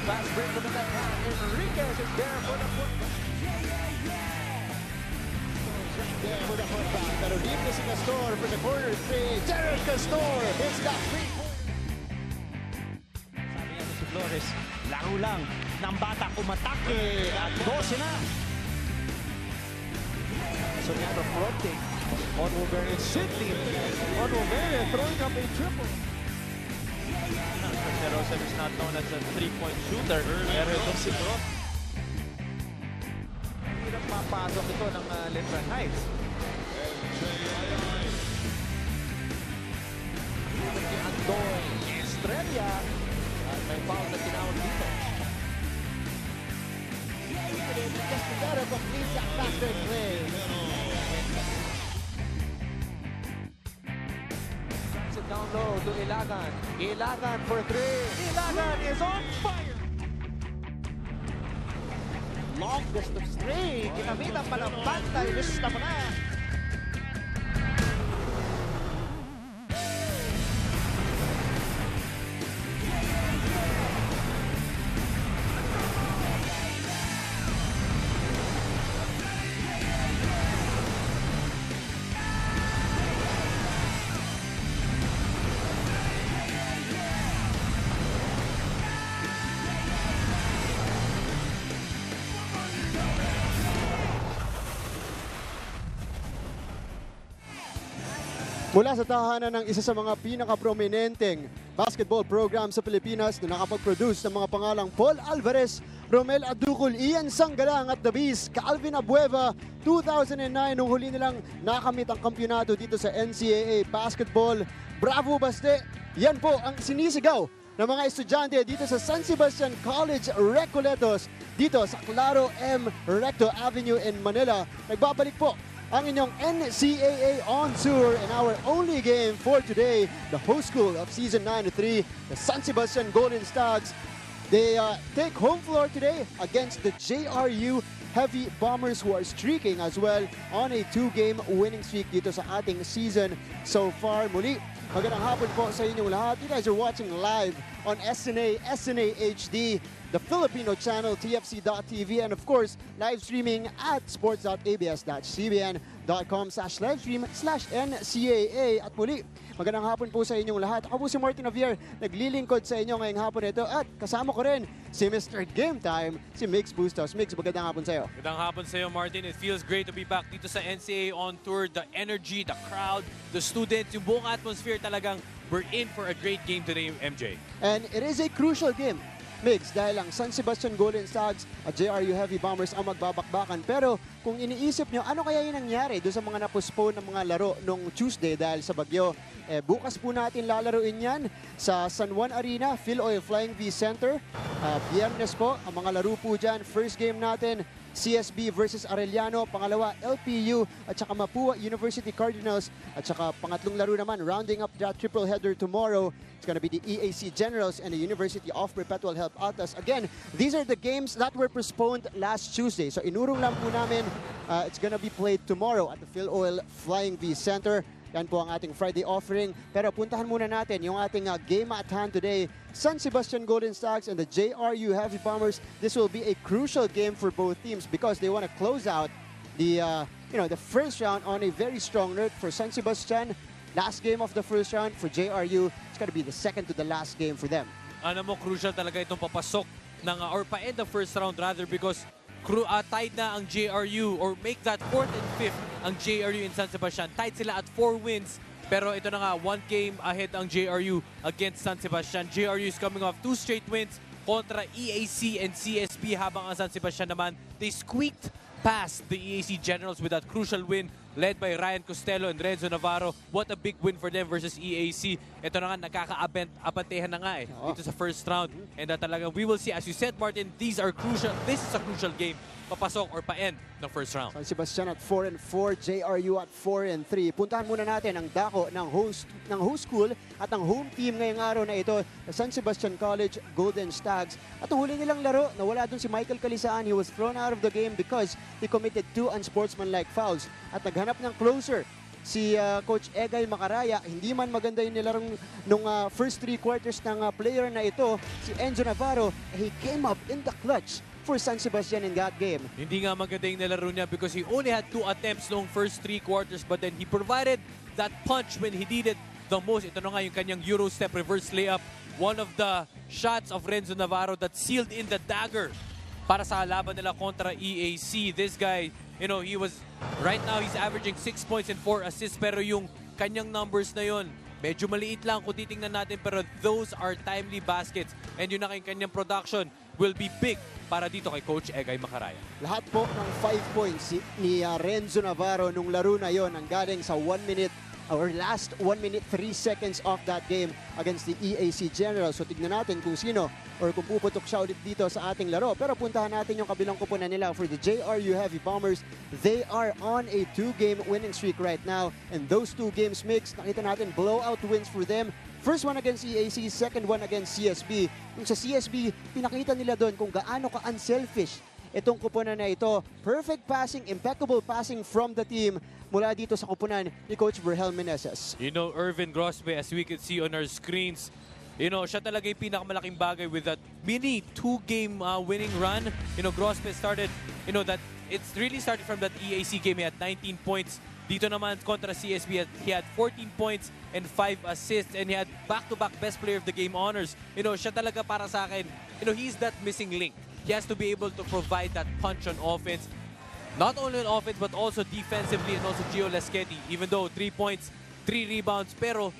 fast break from the left hand. Enriquez is there for the putback. There for the putback. Pero deep na si Castor for the corner three. Jared Castor hits that three-pointer. Sabi niya si Flores, laro lang ng bata kumatake at 12 na. So now the fronting on Wolverine. Sidney on Wolverine throwing up a triple. Joseph is not known as a three-point shooter. Pero itong si Brock. Hirap mapasok ito ng Lentran Heights. Si Andoy Estrella at may foul na tinawag dito. Just better complete that faster play. It down low to Ilagan. Ilagan for three. Ilagan is on fire. Longest of three. Ginamitan pa ng banda. Ilista mo na. Mula sa tahanan ng isa sa mga pinaka-prominenteng basketball program sa Pilipinas na nakapag-produce ng mga pangalang Paul Alvarez, Romel Aducol, Ian Sanggalang at The Beast, Calvin Abueva, 2009 nung huli nilang nakamit ang kampyonato dito sa NCAA basketball. Bravo Baste! Yan po ang sinisigaw ng mga estudyante dito sa San Sebastian College, Recoletos, dito sa Claro M. Recto Avenue in Manila. Nagbabalik po ang inyong NCAA on tour, and our only game for today, the host school of season 9-3, the San Sebastian Golden Stags. They take home floor today against the JRU Heavy Bombers, who are streaking as well on a 2-game winning streak dito sa ating season so far. Muli, magandang hapon po sa inyong lahat. You guys are watching live on SNA HD, the Filipino channel, TFC.TV, and of course, live streaming at sports.abs-cbn.com/livestream/NCAA. At muli, magandang hapon po sa inyong lahat. Ako po si Martin Javier, naglilingkod sa inyo ngayong hapon ito, at kasama ko rin si Mr. Game Time, si Mix Bustos. Mix, magandang hapon sa iyo. Magandang hapon sa iyo, Martin. It feels great to be back dito sa NCAA on tour. The energy, the crowd, the students, yung buong atmosphere talagang we're in for a great game today, MJ. And it is a crucial game, Mix, dahil ang San Sebastian Golden Stags at JRU Heavy Bombers ang magbabakbakan. Pero kung iniisip nyo, ano kaya yung nangyari doon sa mga napostpone ng mga laro nung Tuesday dahil sa bagyo? Bukas po natin lalaruin yan sa San Juan Arena, Phil Oil Flying V Center. Biyernes po, ang mga laro po dyan. First game natin, CSB versus Arellano. Pangalawa, LPU at saka Mapua University Cardinals. At saka pangatlong laro naman, rounding up that triple header tomorrow, it's gonna be the EAC Generals and the University of Perpetual Help Altas. Again, these are the games that were postponed last Tuesday. So inurong lang po namin, it's gonna be played tomorrow at the Phil Oil Flying V Center. Yan po ang ating Friday offering. Pero puntahan muna natin yung ating game at hand today. San Sebastian Golden Stags and the JRU Heavy Bombers. This will be a crucial game for both teams because they want to close out the the first round on a very strong note. For San Sebastian, last game of the first round. For JRU, it's going to be the second to the last game for them. Ano mo, crucial talaga itong papasok ng, or pa-end the first round rather, because tied na ang JRU, or make that 4th and 5th ang JRU in San Sebastian. Tied sila at 4 wins. Pero ito na nga, 1 game ahead ang JRU against San Sebastian. JRU is coming off 2 straight wins kontra EAC and CSB, habang ang San Sebastian naman, they squeaked past the EAC Generals with that crucial win led by Ryan Costello and Renzo Navarro. What a big win for them versus EAC. Ito na nga, nakaka-abantehan na nga dito sa first round. And talagang we will see, as you said, Martin, these are crucial. This is a crucial game. Papasok or pa-end ng first round. San Sebastian at 4-4, JRU at 4-3. Puntahan muna natin ang dako ng host school at ang home team ngayong araw na ito, San Sebastian College Golden Stags. At ang huli nilang laro, nawala dun si Michael Calisaan. He was thrown out of the game because he committed 2 unsportsmanlike fouls. At naghanap ng closer si Coach Egay Macaraya. Hindi man maganda yung nilarong nung first 3 quarters ng player na ito, si Enzo Navarro. He came up in the clutch for San Sebastian in that game. Hindi nga maganda yung nilaro niya because he only had 2 attempts noong first 3 quarters, but then he provided that punch when he needed the most. Ito na nga yung kanyang Euro step reverse layup. One of the shots of Renzo Navarro that sealed in the dagger para sa laban nila kontra EAC. This guy, you know, right now he's averaging 6 points and 4 assists, pero yung kanyang numbers na yon medyo maliit lang kung titingnan natin, pero those are timely baskets, and yun na kanyang production will be big para dito kay Coach Egay Macaraya. Lahat po ng 5 points ni Renzo Navarro nung laro na yon ang galing sa 1 minute or last 1 minute 3 seconds of that game against the EAC General. So tignan natin kung sino or kung puputok siya ulit dito sa ating laro. Pero puntahan natin yung kabilang kupunan nila for the JRU Heavy Bombers. They are on a 2-game winning streak right now, and those 2 games mixed, nakita natin blowout wins for them. First one against EAC, second one against CSB. Yung sa CSB, pinakita nila doon kung gaano ka-unselfish itong kupunan na ito. Perfect passing, impeccable passing from the team mula dito sa kupunan ni Coach Verhel Meneses. You know, Irvin Grosbe, as we can see on our screens, you know, siya talaga yung pinakamalaking bagay with that mini 2-game winning run. You know, Grosbe started, you know, that it's really started from that EAC game. He had 19 points. Dito naman kontra CSB, he had 14 points and 5 assists, and he had back-to-back best player of the game honors. You know, siya talaga para sa akin, you know, he's that missing link. He has to be able to provide that punch on offense. Not only on offense, but also defensively, and also Gio Leschetti. Even though 3 points, 3 rebounds, pero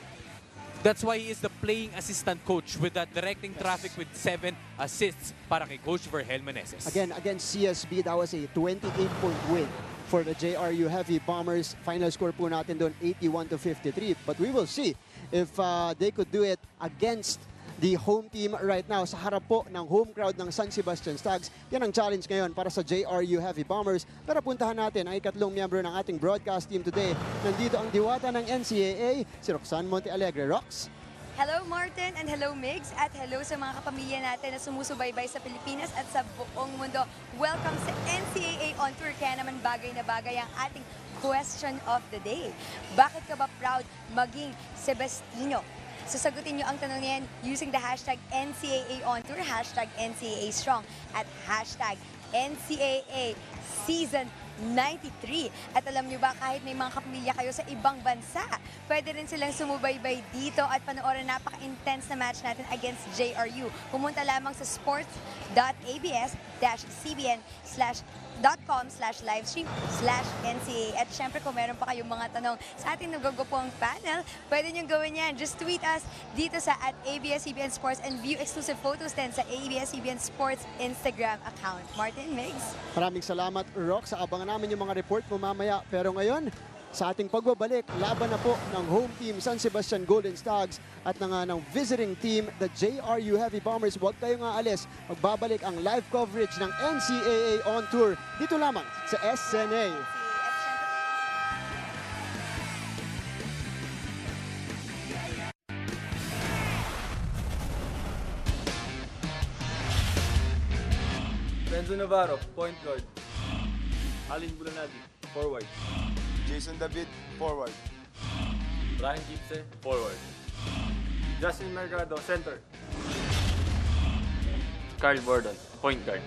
that's why he is the playing assistant coach with that directing traffic with 7 assists para kay Coach Verhel Meneses. Again, against CSB, that was a 28-point win for the JRU Heavy Bombers. Final score po natin doon, 81-53. But we will see if they could do it against the home team right now sa harap po ng home crowd ng San Sebastian Stags. Yan ang challenge ngayon para sa JRU Heavy Bombers. Pero puntahan natin ang ikatlong miyembro ng ating broadcast team today. Nandito ang diwata ng NCAA, si Roxanne Montealegre. Rox? Hello Martin and hello Migs at hello sa mga kapamilya natin na sumusubaybay sa Pilipinas at sa buong mundo. Welcome sa NCAA On Tour, kaya naman bagay na bagay ang ating question of the day. Bakit ka ba proud maging Sebastino? Sasagutin nyo ang tanong niyan using the hashtag NCAA On Tour, hashtag NCAA Strong, at hashtag NCAA Season 93. At alam nyo ba, kahit may mga kapamilya kayo sa ibang bansa, pwede rin silang sumubaybay dito at panoorin napaka-intense na match natin against JRU. Pumunta lamang sa sports.abs-cbn.com/livestream/NCAA. At syempre, kung meron pa kayong mga tanong sa ating nagugupong panel, pwede nyo gawin yan. Just tweet us dito sa @ABS-CBN Sports and view exclusive photos din sa ABS-CBN Sports Instagram account. Martin, Migs? Maraming salamat, Rox. Abangan namin yung mga report mo mamaya. Pero ngayon, sa ating pagbabalik, laban na po ng home team San Sebastian Golden Stags at ng visiting team, the JRU Heavy Bombers. Huwag kayong aalis. Magbabalik ang live coverage ng NCAA On Tour dito lamang sa SNA. Renzo Navarro, point guard. Alin Bulanadi, forward. Jason David, forward. Ryan Gibson, forward. Justin Mercado, center. Carl Bordon, point guard.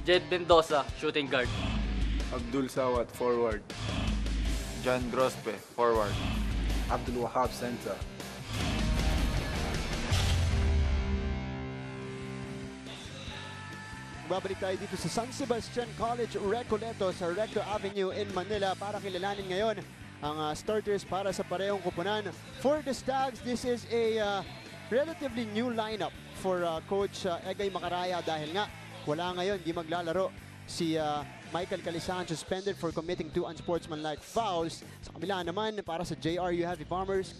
Jed Mendoza, shooting guard. Abdul Sawat, forward. John Grospe, forward. Abdul Wahab, center. Babalik tayo dito sa San Sebastian College Recoletos sa Recto Avenue in Manila para kilalanin ngayon ang starters para sa parehong kupunan. For the Stags, this is a relatively new lineup for Coach Egay Macaraya dahil nga wala ngayon, di maglalaro si Michael Calisan, suspended for committing 2 unsportsmanlike fouls. Sa kabila naman, para sa JRU Heavy Bombers,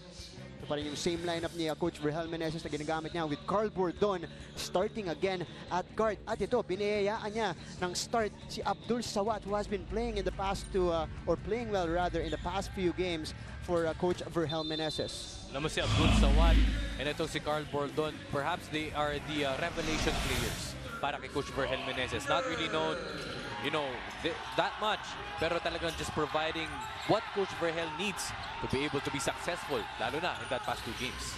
ito pa rin yung same lineup ni Coach Verhel Meneses na ginagamit niya with Carl Bordon starting again at guard. At ito, biniyayaan niya ng start si Abdul Sawat, who has been playing in the past or playing well rather in the past few games for Coach Verhel Meneses. Alam mo si Abdul Sawat and ito si Carl Bordon, perhaps they are the revelation players para kay Coach Verhel Meneses. Not really known that much. Pero talagang just providing what Coach Verhel needs to be able to be successful, lalo na in that past 2 games.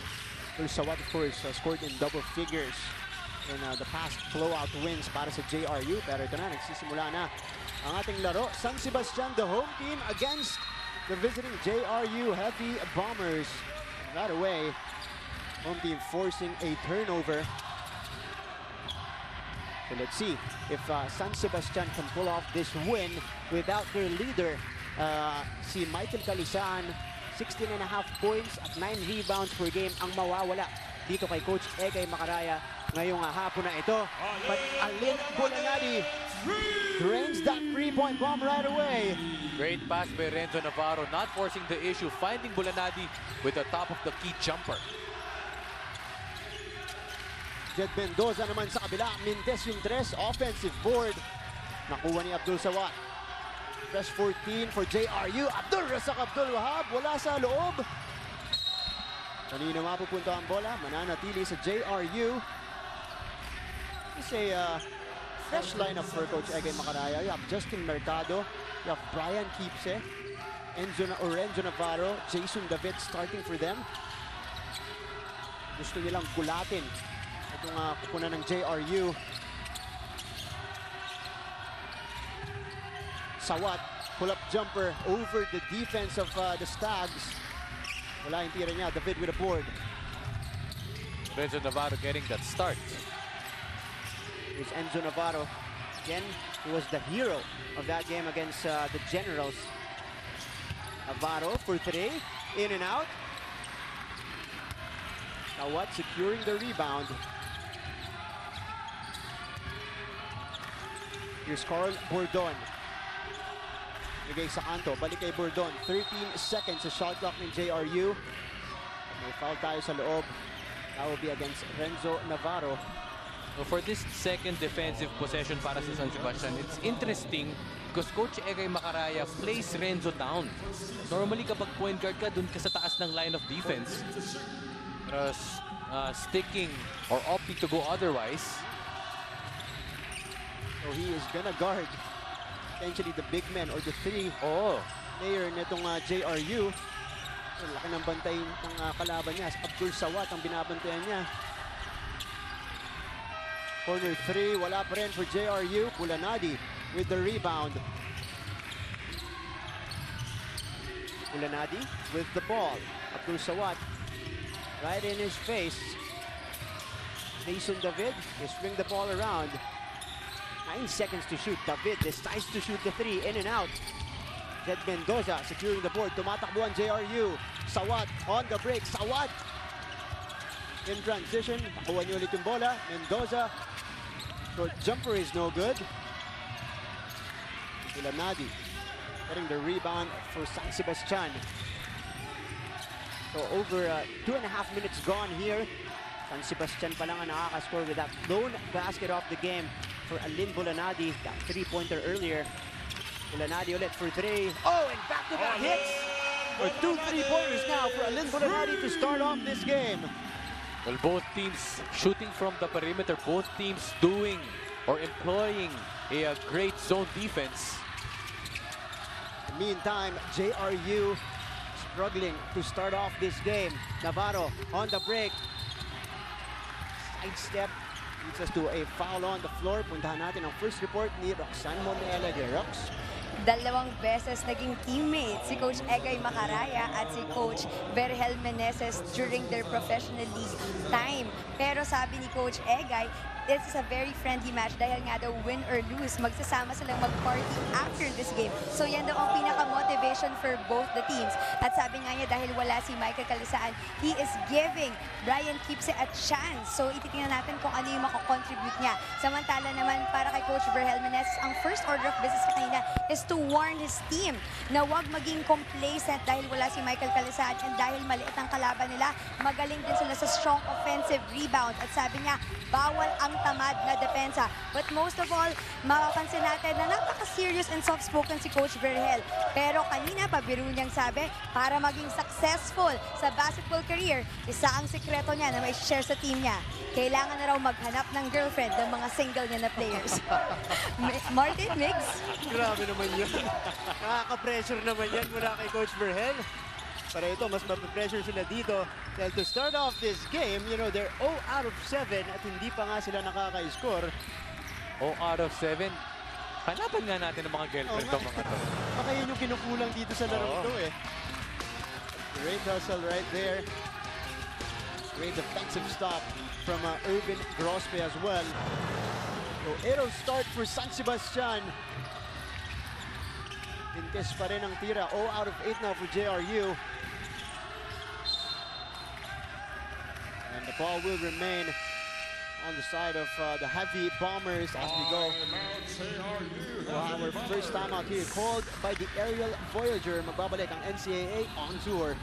Sawat, of course, scored in double figures in the past blowout wins para sa JRU. Pero ito na, nagsisimula na ang ating laro. San Sebastian, the home team, against the visiting JRU Heavy Bombers. Right away, home team forcing a turnover. So let's see if San Sebastian can pull off this win without their leader, si Michael Calisaan. 16.5 points at 9 rebounds per game ang mawawala dito kay Coach Egay Macaraya ngayong hapon na ito. But Alin Bulanadi drains that 3-point bomb right away. Great pass by Renzo Navarro, not forcing the issue, finding Bulanadi with the top of the key jumper. Jed Mendoza naman sa kabila, Mindes yung 3, offensive board. Nakuha ni Abdul Sawat. Fresh 14 for JRU. Abdul Razak Abdul Wahab, wala sa loob. Kanina mapupunta ang bola, mananatili sa JRU. It's a fresh lineup for Coach Egay Macaraya. You have Justin Mercado, you have Brian Kipse, Renzo Navarro, Jason David starting for them. Gusto nilang gulatin itong kukunan ng JRU. Sawat, pull-up jumper over the defense of the Stags. Wala yung tira niya, David with a board. Renzo Navarro getting that start. Here's Enzo Navarro. Again, he was the hero of that game against the Generals. Navarro for 3, in and out. Sawat securing the rebound. Here's Carl Bordon. Bigay sa kanto, balik kay Bordon. 13 seconds sa shot clock ng JRU. May foul tayo sa loob. That will be against Renzo Navarro. So for this second defensive possession para sa San Sebastian, it's interesting because Coach Egay Macaraya plays Renzo down. Normally kapag point guard ka, dun ka sa taas ng line of defense. Pero sticking or opting to go otherwise. So he is gonna guard potentially the big man or the 3 player nitong JRU. So, laki ng bantay ng kalaban niya. Abdul Sawat ang binabantayan niya. Corner 3, wala pa rin for JRU. Bulanadi with the rebound. Bulanadi with the ball. Abdul Sawat right in his face. Mason David, they swing the ball around. 9 seconds to shoot. David decides to shoot the 3, in and out. Jed Mendoza securing the board. Tumatakbo ang JRU. Sawat on the break. Sawat in transition. Nakuha niyo ulit yung bola. Mendoza. Short jumper is no good. Bulanadi getting the rebound for San Sebastian. So over 2.5 minutes gone here. San Sebastian pa lang ang nakakascore with that lone basket off the game for Alin Bulanadi. That 3-pointer earlier. Bulanadi ulit for 3. Oh, and back-to-back hits for 2 3-pointers now for Alin Bulanadi to start off this game. Well, both teams shooting from the perimeter. Both teams doing or employing a great zone defense. Meantime, JRU struggling to start off this game. Navarro on the break. Sidestep leads us to a foul on the floor. Puntahan natin ang first report ni Roxanne Monteela de Rox. 2 beses naging teammates si Coach Egay Macaraya at si Coach Verhel Meneses during their professional league time. Pero sabi ni Coach Egay, this is a very friendly match dahil nga daw win or lose, magsasama silang mag-party after this game. So yan daw ang pinaka-motivation for both the teams. At sabi nga niya dahil wala si Michael Calisaan, he is giving Brian Kipse a chance. So ititingnan natin kung ano yung makakontribute niya. Samantala naman para kay Coach Verhel Meneses, ang first order of business kanina is to warn his team na huwag maging complacent dahil wala si Michael Calisaan and dahil maliit ang kalaban nila, magaling din sila sa strong offensive rebound. At sabi niya, bawal ang sobrang tamad na depensa. But most of all, mapapansin natin na napaka-serious and soft-spoken si Coach Vergel. Pero kanina, pabiro niyang sabi, para maging successful sa basketball career, isa ang sekreto niya na may share sa team niya. Kailangan na raw maghanap ng girlfriend ng mga single niya na players. Martin, Migs? Grabe naman yun. Nakaka-pressure naman yan mula kay Coach Vergel. Pero ito, mas mapapressure sila dito. Dahil to start off this game, you know, they're 0 out of 7 at hindi pa nga sila nakaka-score. 0 out of 7. Hanapan nga natin ng mga girlfriend to mga to. Baka yun yung kinukulang dito sa laro ito eh. Great hustle right there. Great defensive stop from Irvin Grospe as well. So it'll start for San Sebastian. Pintes pa rin ang tira. 0 out of 8 now for JRU. And the ball will remain on the side of the heavy bombers as we go. Our first time out here called by the aerial Voyager. Magbabalik ang NCAA on tour.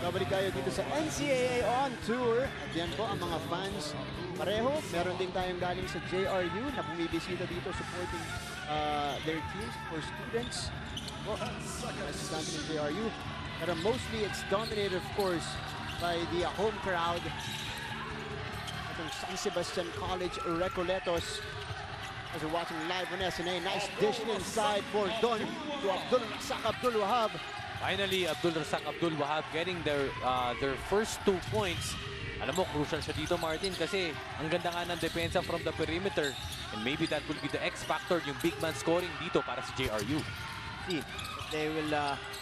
Babalik tayo dito sa NCAA on tour. At yan po ang mga fans pareho. Meron din tayong galing sa JRU na bumibisita dito supporting their teams for students. Assistant in JRU. Pero mostly it's dominated of course by the home crowd. Itong San Sebastian College Recoletos. As we're watching live on SNA, nice dish inside for Don to Abdul Wahab. Finally, Abdul Wahab getting their first 2 points. Alam mo, crucial siya dito, Martin, kasi ang ganda nga ng depensa from the perimeter. And maybe that will be the X factor, yung big man scoring dito para sa JRU. See, they will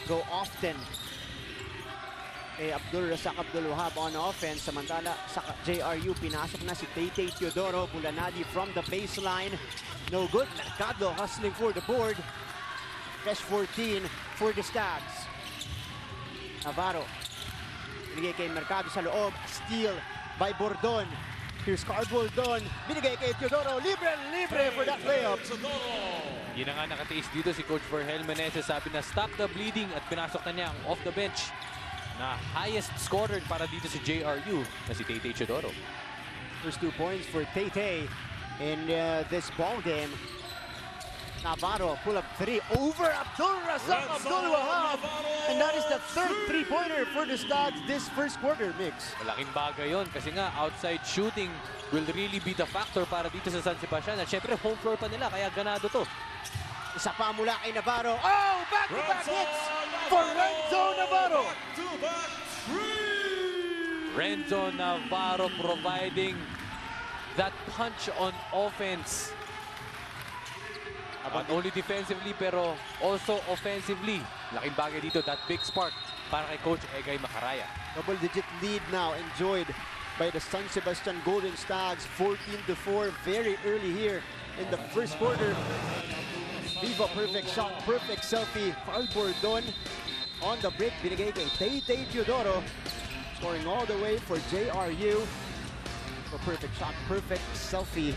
go often. Abdul Wahab on offense. Samantala, sa JRU, pinasok na si Tay Teodoro Bulanadi from the baseline. No good. Mercado hustling for the board. Fresh 14 for the Stags. Navarro. Binigay kay Mercado sa loob. Steal by Bordon. Here's Carbol Don. Binigay kay Teodoro. Libre for that layup. Yun na nga nakatiis dito si Coach Vergel Meneses. Sabi na stop the bleeding at pinasok na niya ang off the bench na highest scorer para dito si JRU na si Tay Teodoro. First 2 points for Tay in this ball game. Navarro, pull-up 3 over Abdul Wahab. And that is the third 3-pointer for the Stags this first quarter, Mix. Malaking bagay yun kasi nga outside shooting will really be the factor para dito sa San Sebastian. At syempre home floor pa nila kaya ganado to. Isa pa mula kay Navarro. Oh, back-to-back hits for Renzo Navarro. Renzo Navarro providing that punch on offense. Not only defensively pero also offensively. Laking bagay dito, that big spark para kay Coach Egay Macaraya. Double-digit lead now enjoyed by the San Sebastian Golden Stags. 14-4, very early here in the first quarter. Viva perfect shot, perfect selfie. Carl Bordon on the break. Binigay kay Tay Teodoro. Scoring all the way for JRU. So perfect shot, perfect selfie.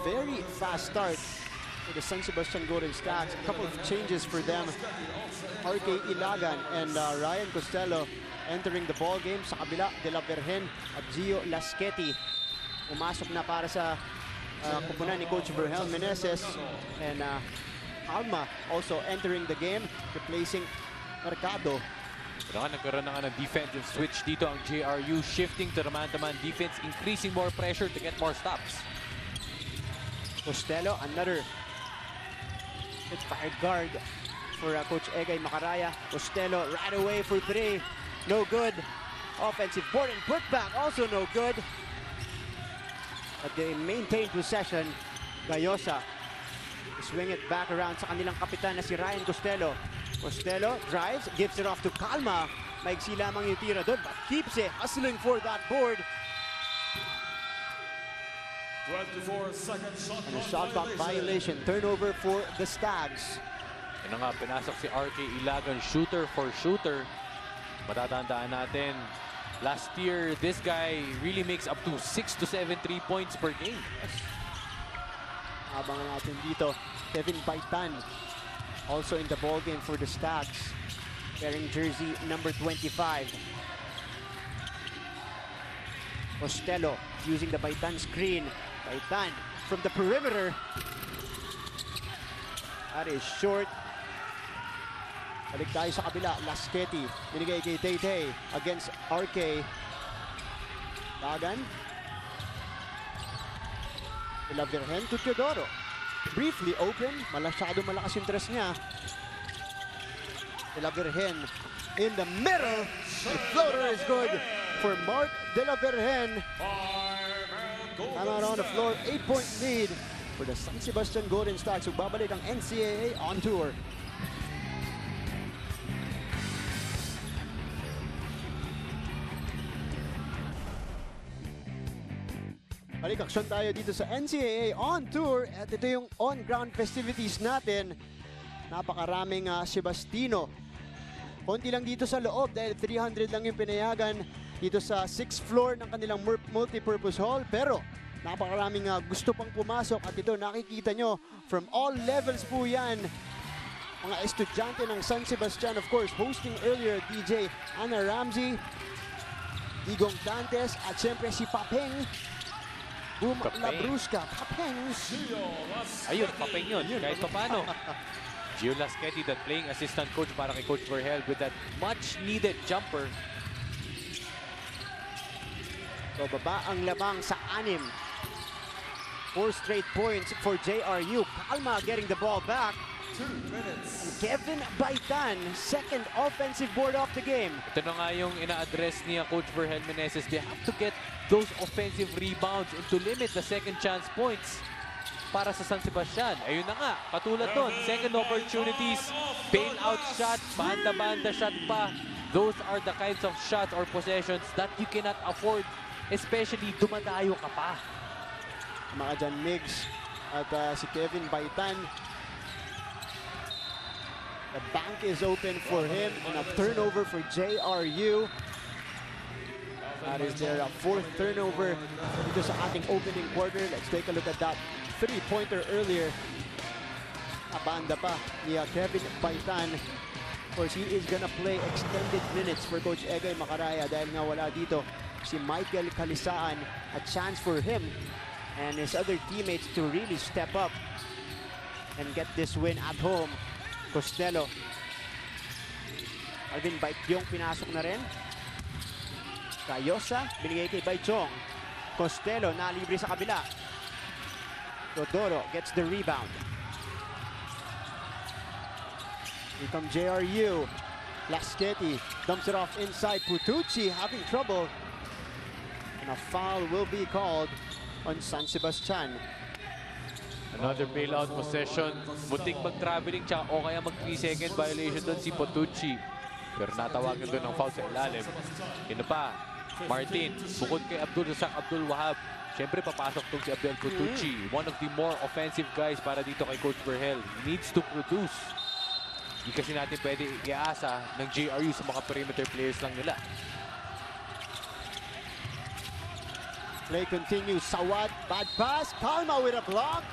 Very fast start for the San Sebastian Golden Stags. A couple of changes for them. RK Ilagan and Ryan Costello entering the ball game. Sa kabila, De La Virgen at Gio Laschetti umasok na para sa kupunan ni Coach Vergel Meneses. And Alma also entering the game, replacing Mercado. Pero nga, nagkaroon na nga ng defensive switch dito ang JRU, shifting to the man-to-man defense, increasing more pressure to get more stops. Costello, another fired guard for Coach Egay Macaraya. Costello right away for 3. No good. Offensive board and putback, also no good. But they maintain possession. Gayosa swing it back around sa kanilang kapitan na si Ryan Costello. Costello drives, gives it off to Calma. Maigsi lamang yung tira doon, but keeps it, hustling for that board. 24 second shot And a shot clock violation, turnover for the Stags. Yan nga, pinasok si RK Ilagan, shooter for shooter. Matatandaan natin, last year, this guy really makes up to 6 to 7 3 points per game. Abangan natin dito, Kevin Baitan, also in the ball game for the Stags, wearing jersey number 25. Costello using the Baitan screen. Baitan from the perimeter. That is short. Balik tayo sa kabila. Lasqueti. Binigay kay Tay against RK. Dagan. La Virgen to Teodoro. Briefly open. Masyado malakas yung tres niya. La Virgen in the middle. The floater is good for Mark De La Virgen. I'm out on the floor, 8-point lead for the San Sebastian Golden Stags. Magbabalik ang NCAA on tour. Balik aksyon tayo dito sa NCAA on tour at ito yung on-ground festivities natin. Napakaraming Sebastino. Konti lang dito sa loob dahil 300 lang yung pinayagan dito sa 6th floor ng kanilang multipurpose hall. Pero napakaraming gusto pang pumasok at ito nakikita nyo from all levels po yan. Mga estudyante ng San Sebastian, of course, hosting earlier DJ Ana Ramsey, Digong Dantes at siyempre si Papeng. Boom Labrusca, Papeng. Ayun, Papeng yun, kahit pa paano. Gio Lasqueti, that playing assistant coach para kay Coach Verhel with that much needed jumper. So baba ang lamang sa 6. 4 straight points for JRU. Palma getting the ball back. 2 minutes. And Kevin Baitan, second offensive board of the game. Ito na nga yung ina-address niya Coach Verhel Meneses. They have to get those offensive rebounds and to limit the second chance points para sa San Sebastian. Ayun na nga, katulad doon, second opportunities, bail-out shot, banda-banda shot pa. Those are the kinds of shots or possessions that you cannot afford, especially dumadayo ka pa. Mga dyan, Migs at si Kevin Baitan. The bank is open for him and a turnover for JRU. That is their 4th turnover dito sa ating opening quarter. Let's take a look at that 3-pointer earlier. Abanda pa ni Kevin Baitan. Of course, he is gonna play extended minutes for Coach Egay Macaraya dahil nga wala dito si Michael Kalisaan. A chance for him and his other teammates to really step up and get this win at home. Costello. Alvin Baityong pinasok na rin. Cayosa, binigay kay Baityong. Costello, nalibre sa kabila. Teodoro gets the rebound. Here comes JRU. Lasqueti dumps it off inside. Putucci having trouble. And a foul will be called on San Sebastian. Another bailout possession. Muntik mag-traveling tsaka o kaya mag-3-second violation doon si Putucci. Pero natawagan doon ng foul sa ilalim. Ino pa, Martin, bukod kay Abdul Wahab. Siyempre papasok tong si Abdel Putucci. One of the more offensive guys para dito kay Coach Verhel. He needs to produce. Hindi kasi natin pwede iasa ng JRU sa mga perimeter players lang nila. Play continues. Sawat, bad pass. Palma with a block.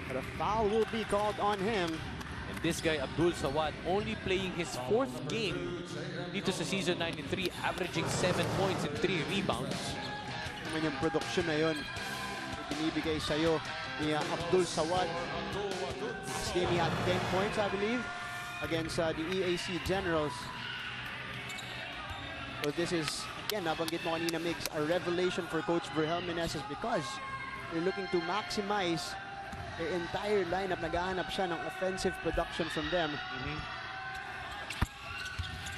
But a foul will be called on him. And this guy, Abdul Sawat, only playing his 4th game dito sa season 93, averaging 7 points and 3 rebounds. Naman yung production na yun. Binibigay sa'yo ni Abdul Sawat. Last game he had 10 points, I believe, against the EAC Generals. So this is, again, nabanggit mo kanina, Mix, a revelation for Coach Verhel Meneses because they're looking to maximize their entire lineup. Naghahanap siya ng offensive production from them.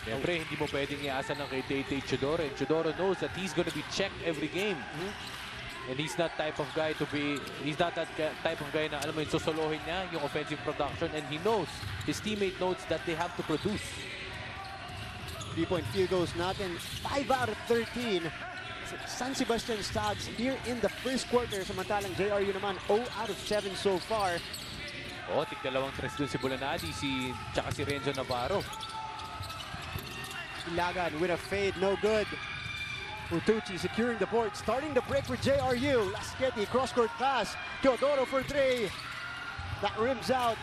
Siyempre, hindi mo pwedeng iasa ng kay Tay Teodoro. And Teodoro knows that he's gonna be checked every game. And he's not that type of guy na alam mo yung susolohin niya yung offensive production. And he knows, his teammate knows that they have to produce. 3-point field goals natin, 5 out of 13. San Sebastian Stags here in the first quarter. Samantalang JRU naman 0 out of 7 so far. Tig-dalawang tres dun si Bulanadi, tsaka si Renzo Navarro. Ilagan with a fade, no good. Utuchi securing the board, starting the break for JRU. Lasqueti, cross-court pass. Teodoro for 3. That rims out.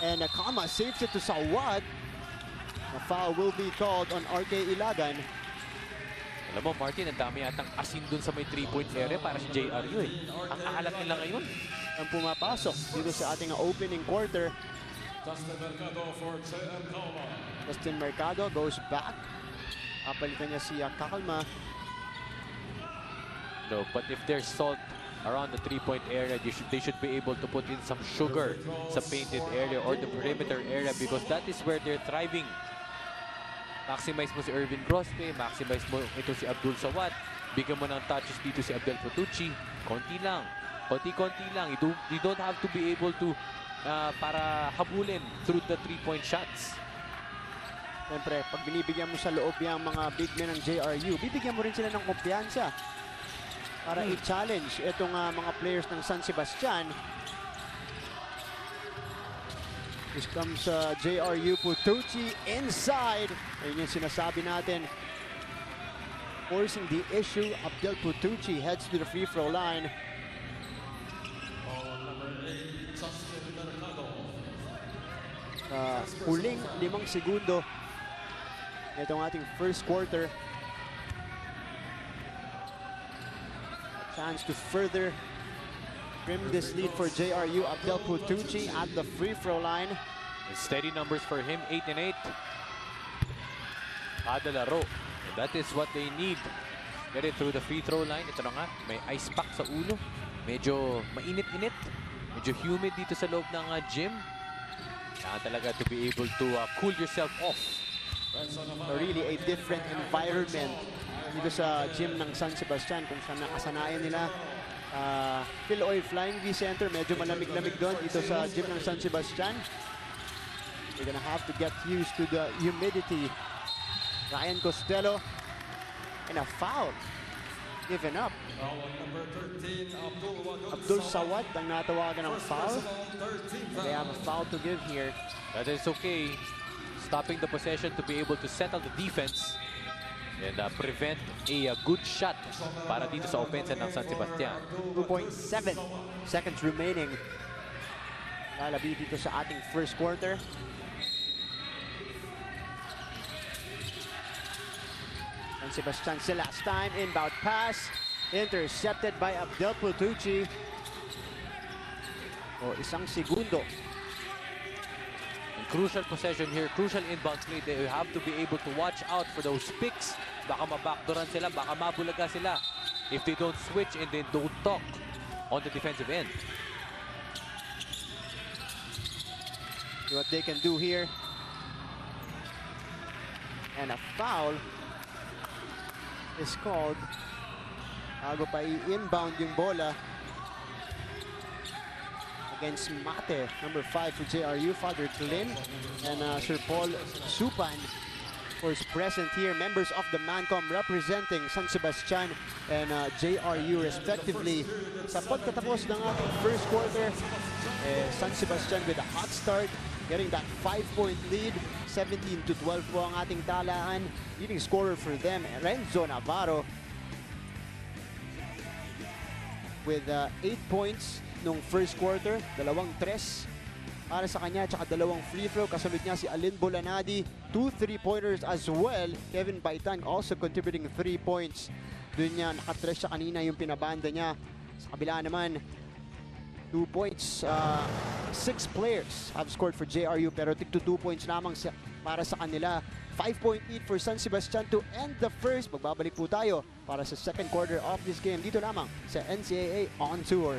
And Nakama saves it to Sawat. A foul will be called on RK Ilagan. Alam mo, Martin, ang dami yatang asin dun sa may 3-point area para sa JRU eh. Ang alat nila ngayon. Ang pumapasok dito sa ating opening quarter. Justin Mercado for JM Calma. Justin Mercado goes back. Kapalitan niya si Calma. No, but if there's salt around the 3-point area, they should be able to put in some sugar sa painted area or the perimeter area because that is where they're thriving. Maximize mo si Irvin Grospe, maximize mo ito si Abdul Sawat, bigyan mo ng touches dito si Abdel Potucci, konti lang, konti-konti lang. You don't have to be able to para habulin through the 3-point shots. Siyempre, pag binibigyan mo sa loob yung mga big men ng JRU, bibigyan mo rin sila ng kumpiyansa para i-challenge itong mga players ng San Sebastian. This comes JRU Potucci inside. Ayun yung sinasabi natin. Forcing the issue, Abdel Potucci heads to the free throw line. Huling 5 segundo itong ating first quarter. A chance to further trim this lead for JRU. Abdel Potucci at the free throw line. Steady numbers for him, 8 and 8. Kada laro. And that is what they need. Get it through the free throw line. Ito na nga, may ice pack sa ulo. Medyo mainit-init. Medyo humid dito sa loob ng gym. Kailangan talaga to be able to cool yourself off. Really a different environment dito sa gym ng San Sebastian kung saan nakasanayan nila. Phil Flying V Center, medyo malamig-lamig doon dito sa gym ng San Sebastian. You're gonna have to get used to the humidity. Ryan Costello and a foul given up. Abdul Sawat ang natawagan ng foul. They have a foul to give here. That is okay. Stopping the possession to be able to settle the defense and prevent a good shot para dito sa offense ng San Sebastian. 2.7 seconds remaining. Lalabi dito sa ating first quarter. San Sebastian still last time. Inbound pass. Intercepted by Abdel Potucci. Isang segundo. Crucial possession here, crucial inbound play. They have to be able to watch out for those picks. Baka mabackdooran sila, baka mabulaga sila if they don't switch and they don't talk on the defensive end. See what they can do here. And a foul is called. Bago pa i-inbound yung bola against Mate, number 5 for JRU, Father Clin, and Sir Paul Supan, of course, present here. Members of the MANCOM representing San Sebastian and JRU respectively. Sa pagtatapos ng ating first quarter, San Sebastian with a hot start, getting that 5-point lead. 17-12 po ang ating talaan. Leading scorer for them, Renzo Navarro, with 8 points nung first quarter, 2 tres para sa kanya, tsaka 2 free throw. Kasunod niya si Alin Bolanadi, 2 3-pointers as well. Kevin Baitan also contributing 3 points. Doon niya, nakatres siya kanina yung pinabanda niya. Sa kabila naman, 2 points. 6 players have scored for JRU pero tig 2 points lamang para sa kanila. 5-point lead for San Sebastian to end the first. Magbabalik po tayo para sa second quarter of this game dito lamang sa NCAA On Tour.